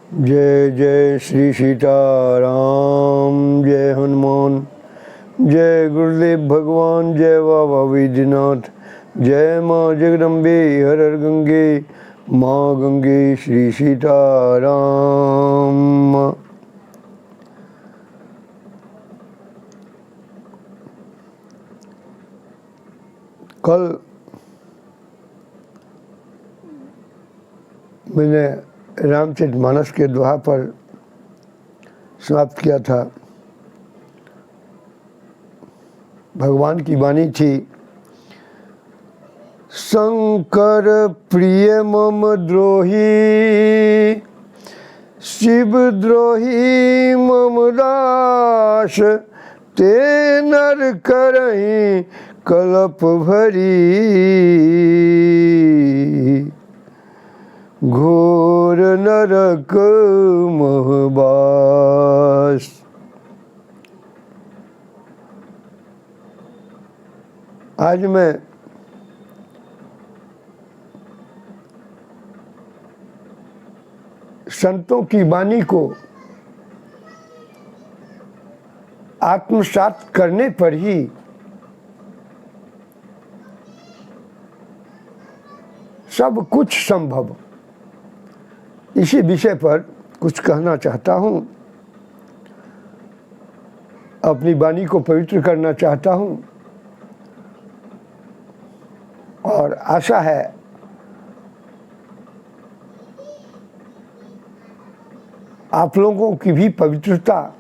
जय जय श्री सीताराम, जय हनुमान, जय गुरुदेव भगवान, जय बाबा वैद्यनाथ, जय माँ जगदम्बे हर हर गंगे, माँ गंगे श्री सीताराम। कल मैंने रामचरितमानस के दोहा पर समाप्त किया था। भगवान की वाणी थी, शंकर प्रिय मम द्रोही, शिव द्रोही मम दास, ते नर करहीं कलप भरी, घोर नरक महबास। आज मैं संतों की वाणी को आत्मसात करने पर ही सब कुछ संभव, इसी विषय पर कुछ कहना चाहता हूँ। अपनी वाणी को पवित्र करना चाहता हूँ और आशा है आप लोगों की भी पवित्रता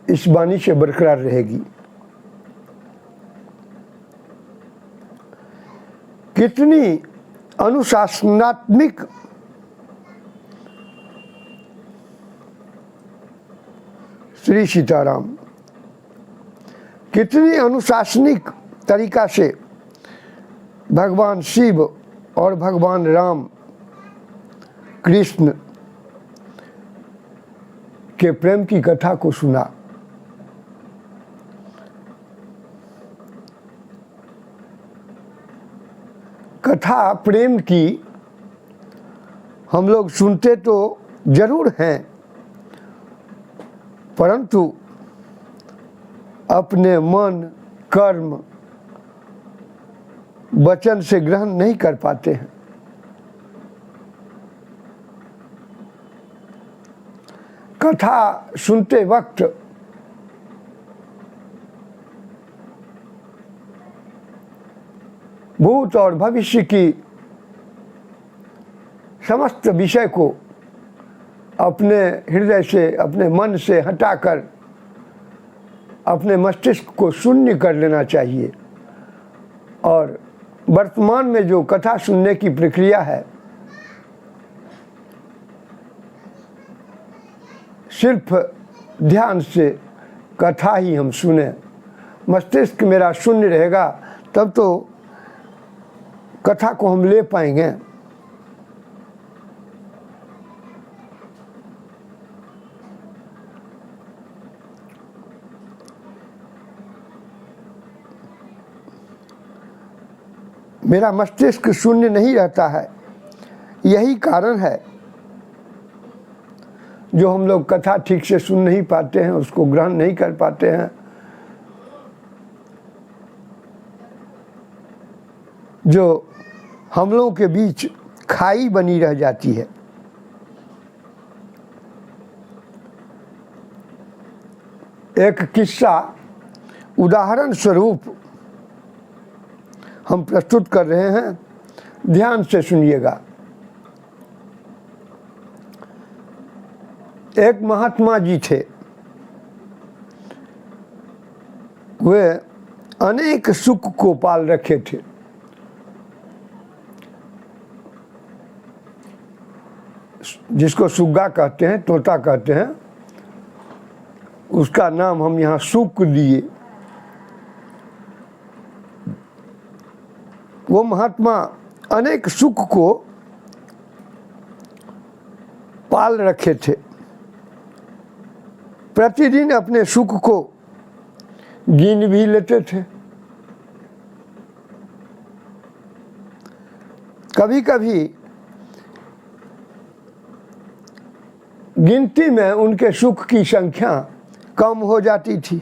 इस वाणी से बरकरार रहेगी। कितनी अनुशासनात्मक श्री सीताराम, कितनी अनुशासनिक तरीका से भगवान शिव और भगवान राम कृष्ण के प्रेम की कथा को सुना। कथा प्रेम की हम लोग सुनते तो जरूर हैं, परंतु अपने मन, कर्म, वचन से ग्रहण नहीं कर पाते हैं। कथा सुनते वक्त भूत और भविष्य की समस्त विषय को अपने हृदय से, अपने मन से हटाकर अपने मस्तिष्क को शून्य कर लेना चाहिए और वर्तमान में जो कथा सुनने की प्रक्रिया है, सिर्फ ध्यान से कथा ही हम सुने। मस्तिष्क मेरा शून्य रहेगा तब तो कथा को हम ले पाएंगे। मेरा मस्तिष्क शून्य नहीं रहता है, यही कारण है जो हम लोग कथा ठीक से सुन नहीं पाते हैं, उसको ग्रहण नहीं कर पाते हैं। जो हम लोगों के बीच खाई बनी रह जाती है। एक किस्सा उदाहरण स्वरूप हम प्रस्तुत कर रहे हैं, ध्यान से सुनिएगा। एक महात्मा जी थे, वे अनेक सुख को पाल रखे थे। जिसको सुग्गा कहते हैं, तोता कहते हैं, उसका नाम हम यहाँ सुक दिए। वो महात्मा अनेक सुख को पाल रखे थे। प्रतिदिन अपने सुख को गिन भी लेते थे। कभी कभी गिनती में उनके सुख की संख्या कम हो जाती थी।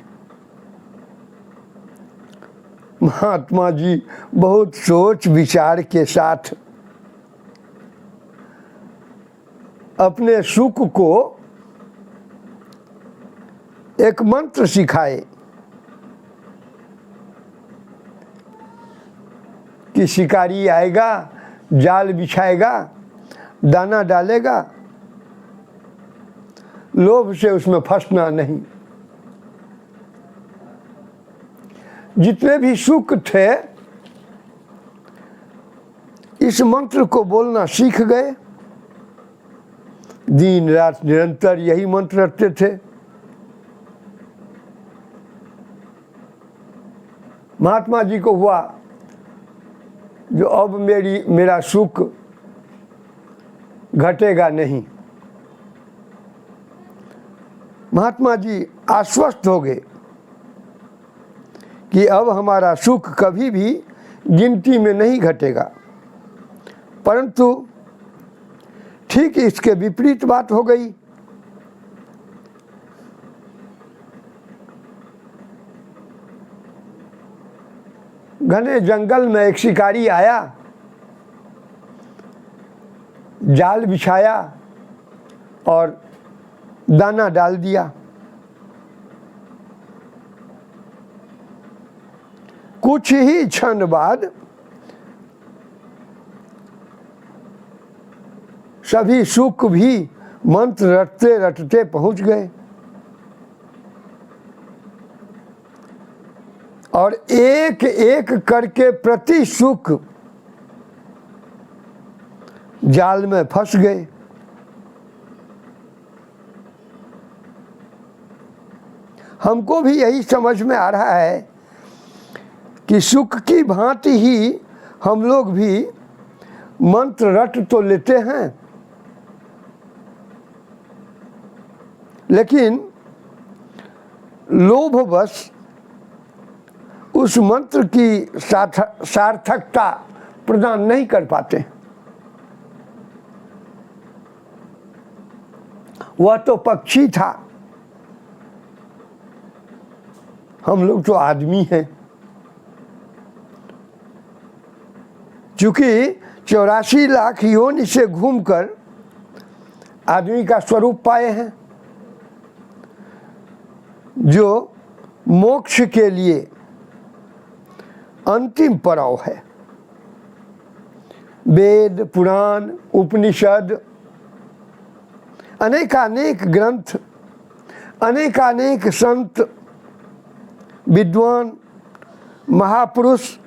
महात्मा जी बहुत सोच विचार के साथ अपने सुख को एक मंत्र सिखाए कि शिकारी आएगा, जाल बिछाएगा, दाना डालेगा, लोभ से उसमें फंसना नहीं। जितने भी सुख थे इस मंत्र को बोलना सीख गए, दिन रात निरंतर यही मंत्र रटते थे। महात्मा जी को हुआ जो अब मेरा सुख घटेगा नहीं। महात्मा जी आश्वस्त हो गए कि अब हमारा सुख कभी भी गिनती में नहीं घटेगा। परंतु ठीक इसके विपरीत बात हो गई। घने जंगल में एक शिकारी आया, जाल बिछाया और दाना डाल दिया। कुछ ही क्षण बाद सभी सुख भी मंत्र रटते रटते पहुंच गए और एक एक करके प्रति सुख जाल में फंस गए। हमको भी यही समझ में आ रहा है कि सुख की भांति ही हम लोग भी मंत्र रट तो लेते हैं, लेकिन लोभवश उस मंत्र की सार्थकता प्रदान नहीं कर पाते। वह तो पक्षी था, हम लोग तो आदमी हैं। चूंकि 84 लाख योनि से घूमकर आदमी का स्वरूप पाए हैं, जो मोक्ष के लिए अंतिम पड़ाव है। वेद, पुराण, उपनिषद, अनेकानेक ग्रंथ, अनेकानेक संत, विद्वान, महापुरुष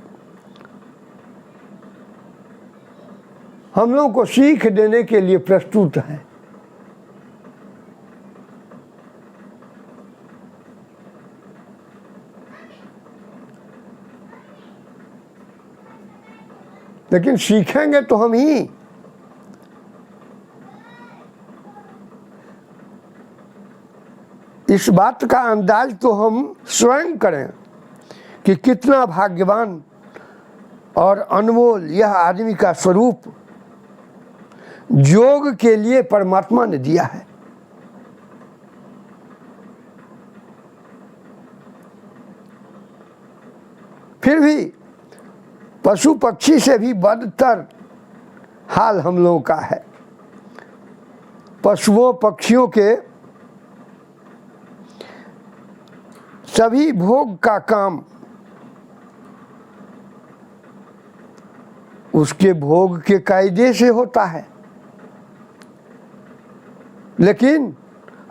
हम लोगों को सीख देने के लिए प्रस्तुत हैं। लेकिन सीखेंगे तो हम ही। इस बात का अंदाज तो हम स्वयं करें कि कितना भाग्यवान और अनमोल यह आदमी का स्वरूप योग के लिए परमात्मा ने दिया है। फिर भी पशु पक्षी से भी बदतर हाल हम लोगों का है। पशुओं पक्षियों के सभी भोग का काम उसके भोग के कायदे से होता है, लेकिन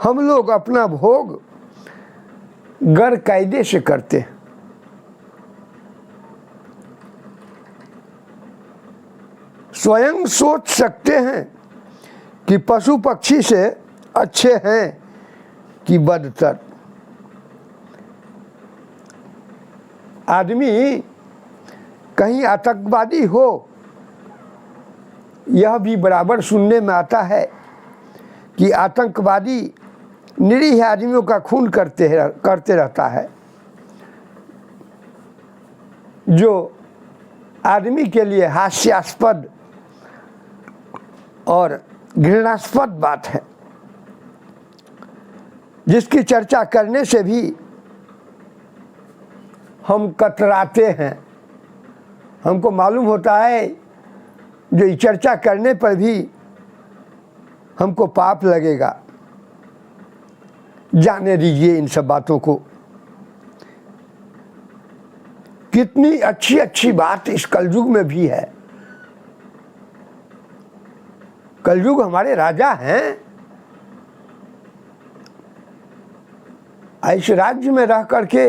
हम लोग अपना भोग गैर कायदे से करते हैं। स्वयं सोच सकते हैं कि पशु पक्षी से अच्छे हैं कि बदतर। आदमी कहीं आतंकवादी हो, यह भी बराबर सुनने में आता है कि आतंकवादी निरीह आदमियों का खून करते रहता है, जो आदमी के लिए हास्यास्पद और घृणास्पद बात है। जिसकी चर्चा करने से भी हम कतराते हैं। हमको मालूम होता है जो चर्चा करने पर भी हमको पाप लगेगा। जाने दीजिए इन सब बातों को। कितनी अच्छी अच्छी बात इस कलयुग में भी है। कलयुग हमारे राजा हैं। इस राज्य में रह करके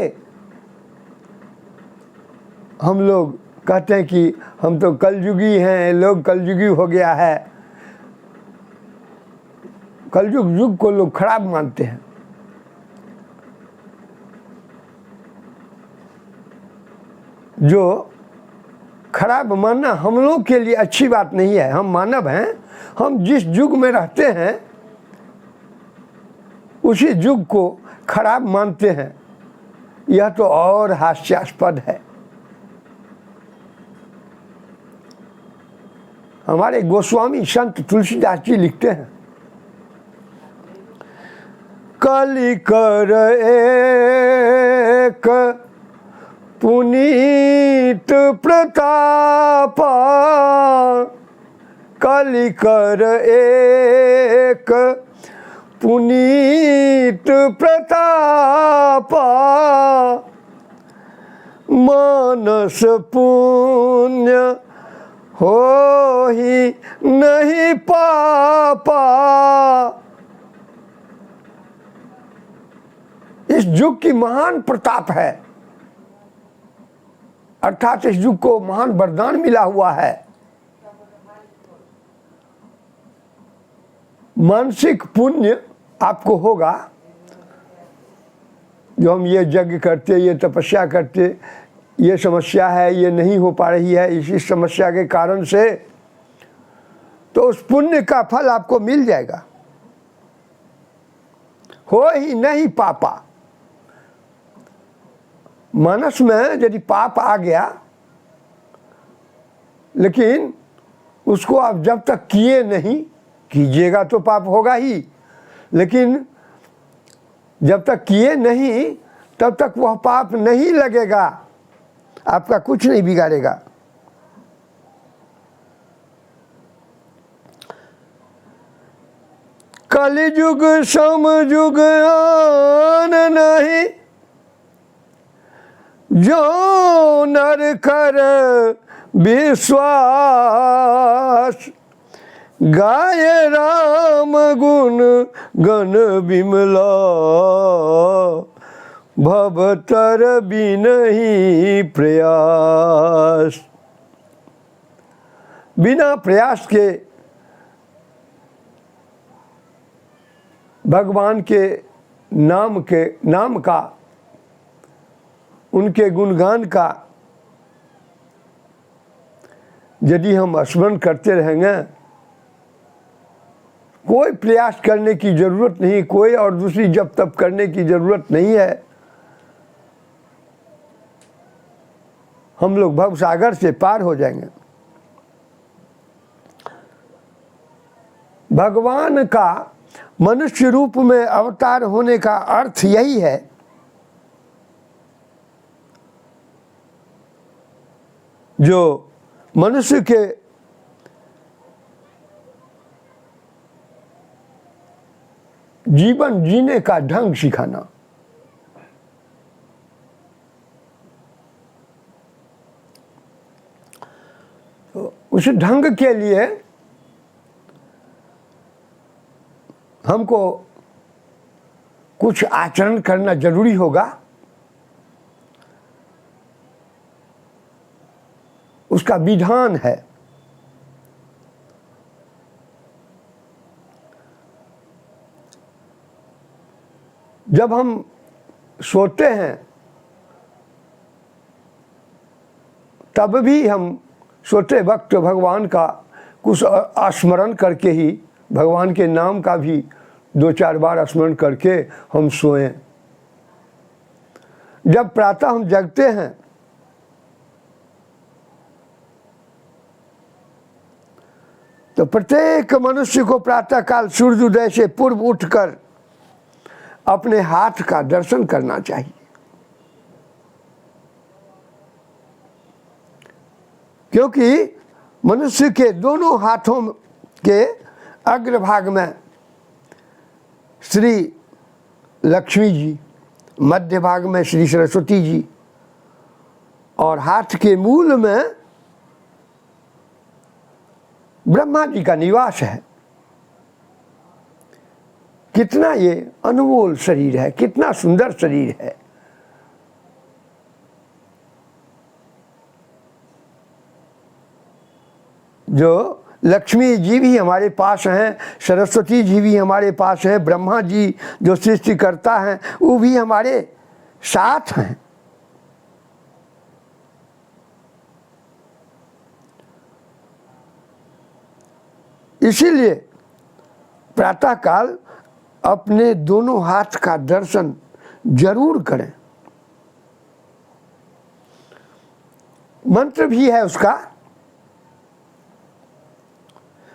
हम लोग कहते हैं कि हम तो कलयुगी हैं, लोग कलयुगी हो गया है। कलयुग युग को लोग खराब मानते हैं। जो खराब मानना हम लोग के लिए अच्छी बात नहीं है। हम मानव हैं, हम जिस युग में रहते हैं उसी युग को खराब मानते हैं। यह तो और हास्यास्पद है। हमारे गोस्वामी संत तुलसीदास जी लिखते हैं, कलिकर एक पुनीत प्रताप, कलिकर एक पुनीत प्रताप, मानस पुण्य हो ही नहीं पापा। इस युग की महान प्रताप है, अर्थात इस युग को महान वरदान मिला हुआ है। मानसिक पुण्य आपको होगा। जो हम ये यज्ञ करते, ये तपस्या करते, ये समस्या है, ये नहीं हो पा रही है इसी समस्या के कारण से, तो उस पुण्य का फल आपको मिल जाएगा। हो ही नहीं पापा। मानस में यदि पाप आ गया, लेकिन उसको आप जब तक किए नहीं, कीजिएगा तो पाप होगा ही, लेकिन जब तक किए नहीं तब तक वह पाप नहीं लगेगा, आपका कुछ नहीं बिगाड़ेगा। कलियुग समयुग आन नहीं, जो नर कर विश्वास, गाय राम गुण गण बिमला, भवतर बिनहि प्रयास। बिना प्रयास के भगवान के नाम का, उनके गुणगान का यदि हम स्मरण करते रहेंगे, कोई प्रयास करने की जरूरत नहीं, कोई और दूसरी जप तप करने की जरूरत नहीं है। हम लोग भवसागर से पार हो जाएंगे। भगवान का मनुष्य रूप में अवतार होने का अर्थ यही है, जो मनुष्य के जीवन जीने का ढंग सिखाना। तो उस ढंग के लिए हमको कुछ आचरण करना जरूरी होगा। उसका विधान है। जब हम सोते हैं तब भी हम सोते वक्त भगवान का कुछ स्मरण करके ही, भगवान के नाम का भी 2-4 बार स्मरण करके हम सोएं। जब प्रातः हम जगते हैं तो प्रत्येक मनुष्य को प्रातःकाल सूर्योदय से पूर्व उठकर अपने हाथ का दर्शन करना चाहिए, क्योंकि मनुष्य के दोनों हाथों के अग्रभाग में श्री लक्ष्मी जी, मध्य भाग में श्री सरस्वती जी और हाथ के मूल में ब्रह्मा जी का निवास है। कितना ये अनमोल शरीर है, कितना सुंदर शरीर है। जो लक्ष्मी जी भी हमारे पास हैं, सरस्वती जी भी हमारे पास हैं, ब्रह्मा जी जो सृष्टि करता है वो भी हमारे साथ हैं। इसीलिए प्रातःकाल अपने दोनों हाथ का दर्शन जरूर करें। मंत्र भी है उसका,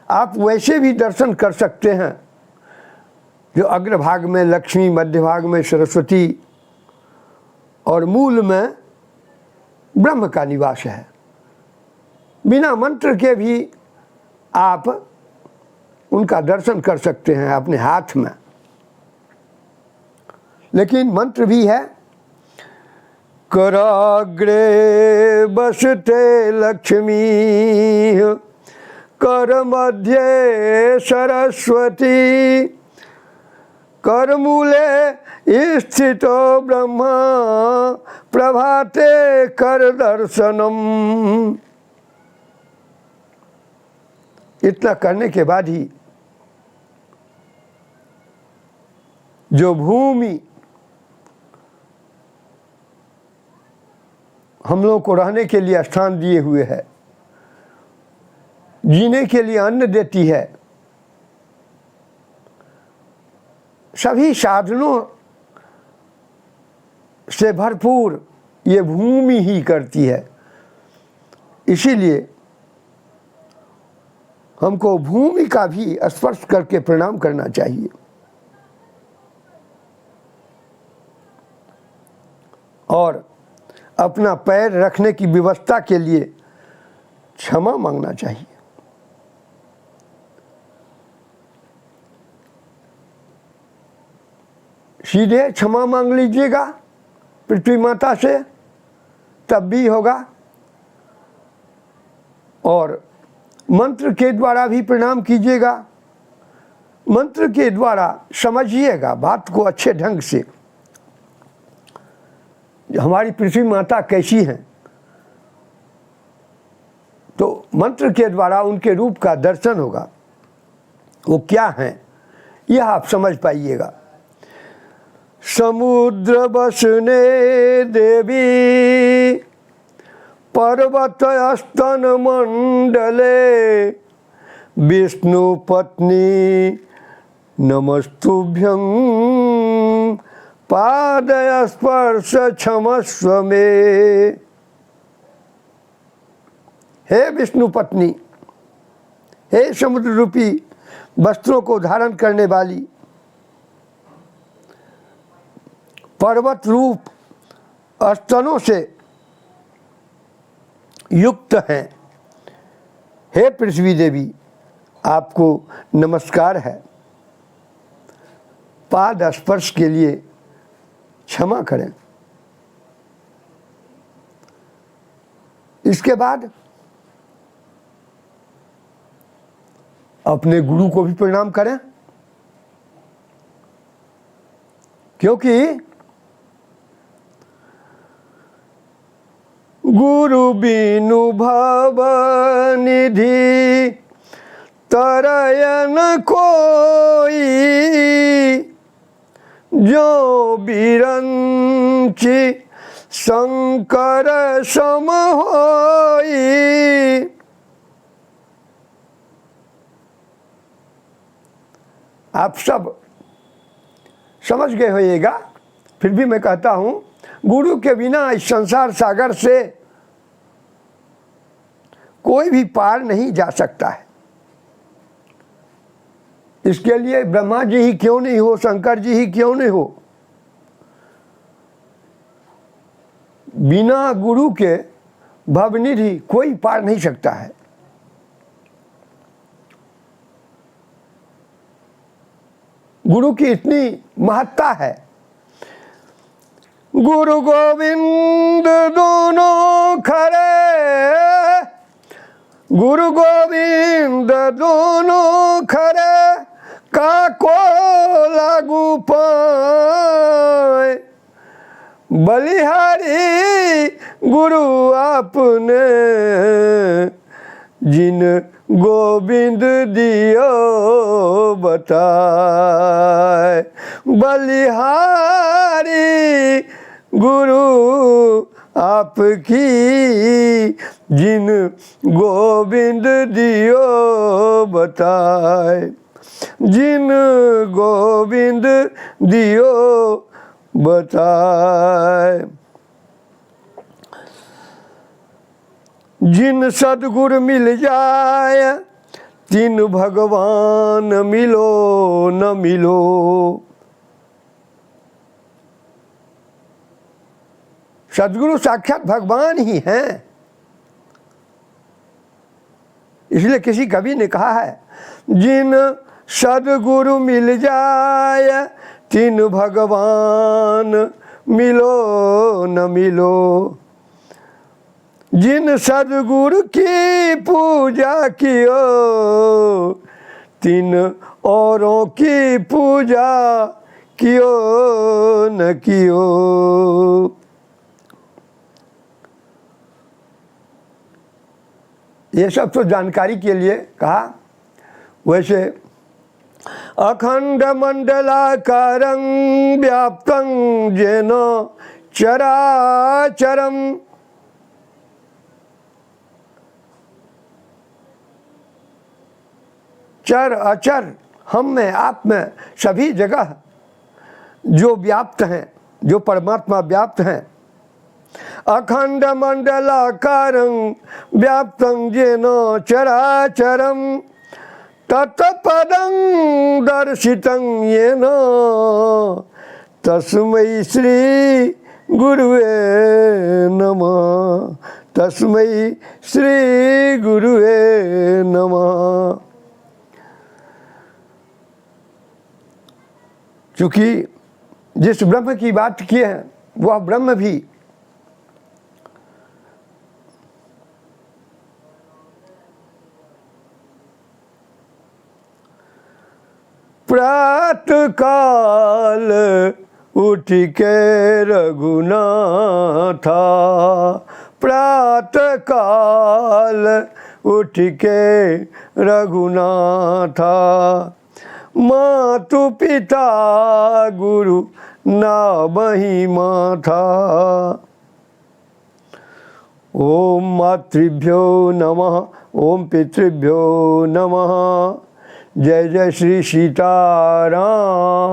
आप वैसे भी दर्शन कर सकते हैं जो अग्रभाग में लक्ष्मी, मध्य भाग में सरस्वती और मूल में ब्रह्म का निवास है। बिना मंत्र के भी आप उनका दर्शन कर सकते हैं अपने हाथ में। लेकिन मंत्र भी है, कराग्रे बसते लक्ष्मी, कर मध्य सरस्वती, कर मूले स्थितो ब्रह्मा, प्रभाते कर दर्शनम। इतना करने के बाद ही जो भूमि हम लोगों को रहने के लिए स्थान दिए हुए है, जीने के लिए अन्न देती है, सभी साधनों से भरपूर ये भूमि ही करती है। इसीलिए हमको भूमि का भी स्पर्श करके प्रणाम करना चाहिए और अपना पैर रखने की व्यवस्था के लिए क्षमा मांगना चाहिए। सीधे क्षमा मांग लीजिएगा पृथ्वी माता से, तब भी होगा, और मंत्र के द्वारा भी प्रणाम कीजिएगा। मंत्र के द्वारा समझिएगा बात को अच्छे ढंग से, हमारी पृथ्वी माता कैसी हैं, तो मंत्र के द्वारा उनके रूप का दर्शन होगा, वो क्या हैं यह आप समझ पाइएगा। समुद्र बसने देवी, पर्वत स्तन मंडले, विष्णु पत्नी नमस्तुभ्यं, पादय स्पर्श क्षमस्व में। हे विष्णु पत्नी, हे समुद्र रूपी वस्त्रों को धारण करने वाली, पर्वत रूप स्तनों से युक्त हैं, हे पृथ्वी देवी आपको नमस्कार है, पाद स्पर्श के लिए क्षमा करें। इसके बाद अपने गुरु को भी प्रणाम करें, क्योंकि गुरु बिनु भव निधि, तरयन कोई, जो बिरंची शंकर सम होई। आप सब समझ गए होइएगा, फिर भी मैं कहता हूँ, गुरु के बिना इस संसार सागर से कोई भी पार नहीं जा सकता है। इसके लिए ब्रह्मा जी ही क्यों नहीं हो, शंकर जी ही क्यों नहीं हो, बिना गुरु के भवनिधि कोई पार नहीं सकता है। गुरु की इतनी महत्ता है। गुरु गोविंद दोनों खरे, गुरु गोविंद दोनों खरे, काको लागू पाए। बलिहारी गुरु आपने, जिन गोविंद दियो बताए। बलिहारी गुरु आपकी, जिन गोविंद दियो बताए। जिन गोविंद दियो बताए। जिन सद्गुरु मिल जाए, तिन भगवान मिलो न मिलो। सद्गुरु साक्षात भगवान ही हैं। इसलिए किसी कवि ने कहा है, जिन सद्गुरु मिल जाए, तिन भगवान मिलो न मिलो। जिन सद्गुरु की पूजा कियो, तिन औरों की पूजा कियो न कियो। ये सब तो जानकारी के लिए कहा। वैसे अखंड मंडलाकारं व्याप्तं येन चराचरम्, चर अचर हम में आप में सभी जगह जो व्याप्त हैं, जो परमात्मा व्याप्त हैं। अखंड मंडलाकारं व्याप्तं येन चराचरम्, तत्पदं दर्शितं येन, तस्मै श्री गुरुवे नमः। तस्मै श्री गुरुवे नमः। चूँकि जिस ब्रह्म की बात की है वह ब्रह्म भी प्रातः काल उठ के रघुनाथा, प्रातः काल उठ के रघुनाथा। मातु पिता गुरु ना महिमा था। ओम मातृभ्यो नमः, ओम पितृभ्यो नमः। जय जय श्री सीताराम।